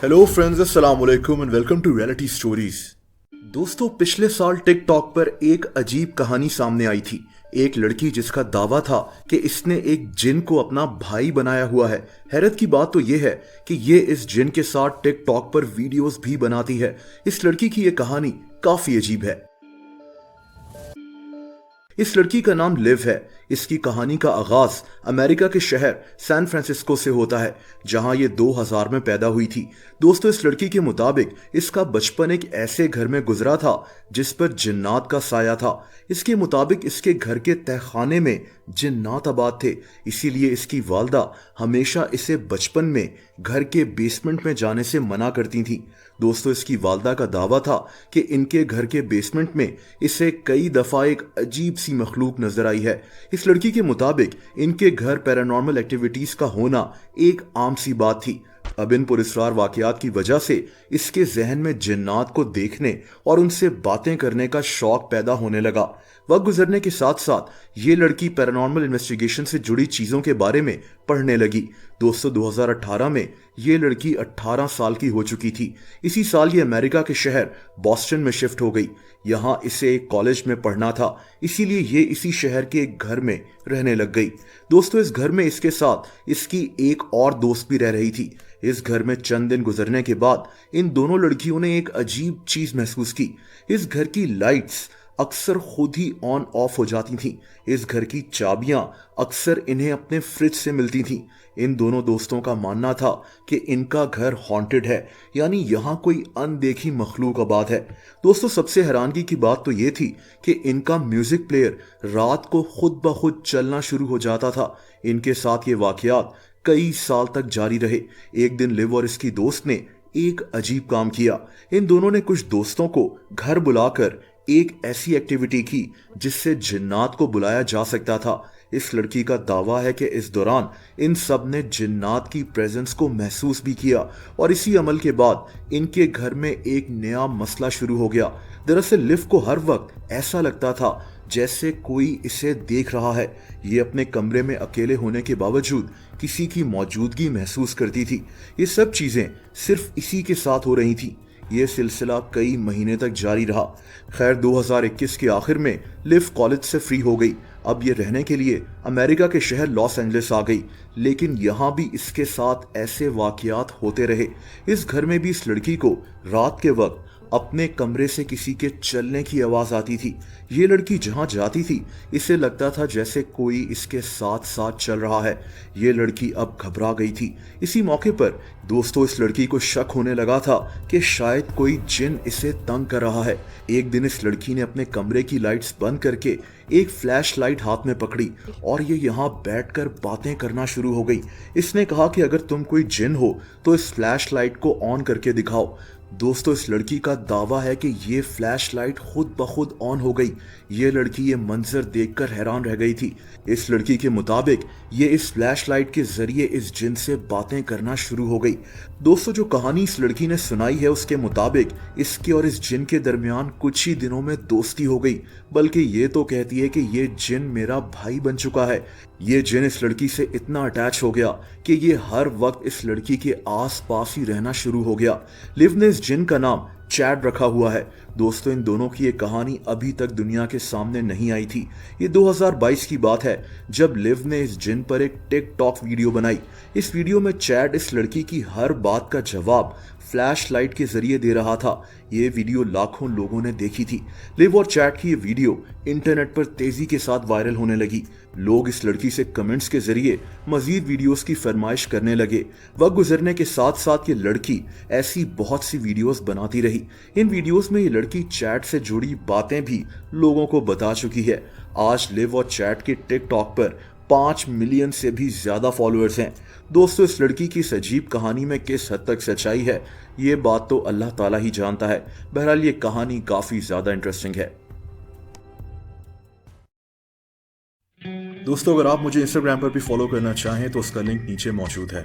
Hello friends, अस्सलाम वालेकुम and welcome to reality stories. दोस्तों, पिछले साल टिकटॉक पर एक अजीब कहानी सामने आई थी। एक लड़की जिसका दावा था कि इसने एक जिन को अपना भाई बनाया हुआ है। हैरत की बात तो यह है कि ये इस जिन के साथ टिकटॉक पर वीडियोस भी बनाती है। इस लड़की की यह कहानी काफी अजीब है। इस लड़की का नाम लिव है। इसकी कहानी का आगाज अमेरिका के शहर सैन फ्रांसिस्को से होता है, जहां ये 2000 में पैदा हुई थी। दोस्तों, इस लड़की के मुताबिक इसका बचपन एक ऐसे घर में गुजरा था जिस पर जिन्नात का साया था। इसके मुताबिक इसके घर के तहखाने में जिन्नात आबाद थे, इसीलिए इसकी वालदा हमेशा इसे बचपन में घर के बेसमेंट में जाने से मना करती थी। दोस्तों, इसकी वालदा का दावा था कि इनके घर के बेसमेंट में इसे कई दफा एक अजीब सी मखलूक नजर आई है। इस लड़की के मुताबिक इनके घर पैरानॉर्मल एक्टिविटीज का होना एक आम सी बात थी। अब इन पुरस्कार वाकयात की वजह से इसके जहन में जिन्नात को देखने और उनसे बातें करने का शौक पैदा होने लगा। वक्त गुजरने के साथ साथ ये लड़की पैरानॉर्मल इन्वेस्टिगेशन से जुड़ी चीजों के बारे में पढ़ने लगी। दोस्तों, 2018 में ये लड़की 18 साल की हो चुकी थी। इसी साल ये अमेरिका के शहर बॉस्टन में शिफ्ट हो गई। यहां इसे एक कॉलेज में पढ़ना था, इसीलिए ये इसी शहर के एक घर में रहने लग गई। दोस्तों, इस घर में इसके साथ इसकी एक और दोस्त भी रह रही थी। इस घर में चंद दिन गुजरने के बाद इन दोनों लड़कियों ने एक अजीब चीज महसूस की। इस घर की लाइट्स अक्सर खुद ही ऑन ऑफ हो जाती थीं। इस घर की चाबियां अक्सर इन्हें अपने फ्रिज से मिलती थीं। इन दोनों दोस्तों का मानना था कि इनका घर हॉन्टेड है, यानी यहां कोई अनदेखी मखलूक आबाद है। दोस्तों, सबसे हैरानगी की बात तो यह थी कि इनका म्यूजिक प्लेयर रात को खुद ब खुद चलना शुरू हो जाता था। इनके साथ ये वाकयात कई साल तक जारी रहे। एक दिन लिव और इसकी दोस्त ने एक अजीब काम किया। इन दोनों ने कुछ दोस्तों को घर बुलाकर एक ऐसी एक्टिविटी की जिससे जिन्नात को बुलाया जा सकता था। इस लड़की का दावा है कि इस दौरान इन सब ने जिन्नात की प्रेजेंस को महसूस भी किया और इसी अमल के बाद इनके घर में एक नया मसला शुरू हो गया। दरअसल लिव को हर वक्त ऐसा लगता था जैसे कोई इसे देख रहा है। ये अपने कमरे में अकेले होने के बावजूद किसी की मौजूदगी महसूस करती थी। ये सब चीजें सिर्फ इसी के साथ हो रही थी। ये सिलसिला कई महीने तक जारी रहा। खैर, 2021 के आखिर में लिव कॉलेज से फ्री हो गई। अब ये रहने के लिए अमेरिका के शहर लॉस एंजलिस आ गई, लेकिन यहाँ भी इसके साथ ऐसे वाकयात होते रहे। इस घर में भी इस लड़की को रात के वक्त अपने कमरे से किसी के चलने की आवाज आती थी। ये लड़की जहां जाती थी इसे लगता था जैसे कोई इसके साथ साथ चल रहा है। ये लड़की अब घबरा गई थी। इसी मौके पर दोस्तों, इस लड़की को शक होने लगा था कि शायद कोई जिन इसे तंग कर रहा है। एक दिन इस लड़की ने अपने कमरे की लाइट्स बंद करके एक फ्लैश लाइट हाथ में पकड़ी और ये यहाँ बैठकर बातें करना शुरू हो गई। इसने कहा कि अगर तुम कोई जिन हो तो इस फ्लैश लाइट को ऑन करके दिखाओ। दोस्तों, इस लड़की का दावा है कि ये फ्लैश लाइट खुद ब खुद ऑन हो गई। ये लड़की ये मंजर देखकर हैरान रह गई थी। इस लड़की के मुताबिक ये इस फ्लैश लाइट के जरिए इस जिन से बातें करना शुरू हो गई। दोस्तों, जो कहानी इस लड़की ने सुनाई है उसके मुताबिक इसके और इस जिन के दरमियान कुछ ही दिनों में दोस्ती हो गई। बल्कि ये तो कहती है कि ये जिन मेरा भाई बन चुका है। ये जिन इस लड़की से इतना अटैच हो गया कि ये हर वक्त इस लड़की के आस पास ही रहना शुरू हो गया। लिव ने इस जिन का नाम चैड रखा हुआ है। दोस्तों, इन दोनों की ये कहानी अभी तक दुनिया के सामने नहीं आई थी। ये 2022 की बात है जब लिव ने इस जिन पर एक टिकटॉक वीडियो बनाई। इस वीडियो में चैड इस लड़की की हर बात का जवाब फ्लैश लाइट के जरिए दे रहा था। ये वीडियो लाखों लोगों ने देखी थी। लिव और चैड की ये वीडियो इंटरनेट पर तेजी के साथ वायरल होने लगी। लोग इस लड़की से कमेंट्स के जरिए मजीद वीडियोस की फरमाइश करने लगे। वक्त गुजरने के साथ साथ ये लड़की ऐसी बहुत सी वीडियोस बनाती रही। इन वीडियोस में ये लड़की चैट से जुड़ी बातें भी लोगों को बता चुकी है। आज लिव और चैट के टिकटॉक पर 5 मिलियन से भी ज्यादा फॉलोअर्स हैं। दोस्तों, इस लड़की की इस अजीब कहानी में किस हद तक सच्चाई है ये बात तो अल्लाह ताला ही जानता है। बहरहाल ये कहानी काफी ज्यादा इंटरेस्टिंग है। दोस्तों, अगर आप मुझे इंस्टाग्राम पर भी फॉलो करना चाहें तो उसका लिंक नीचे मौजूद है।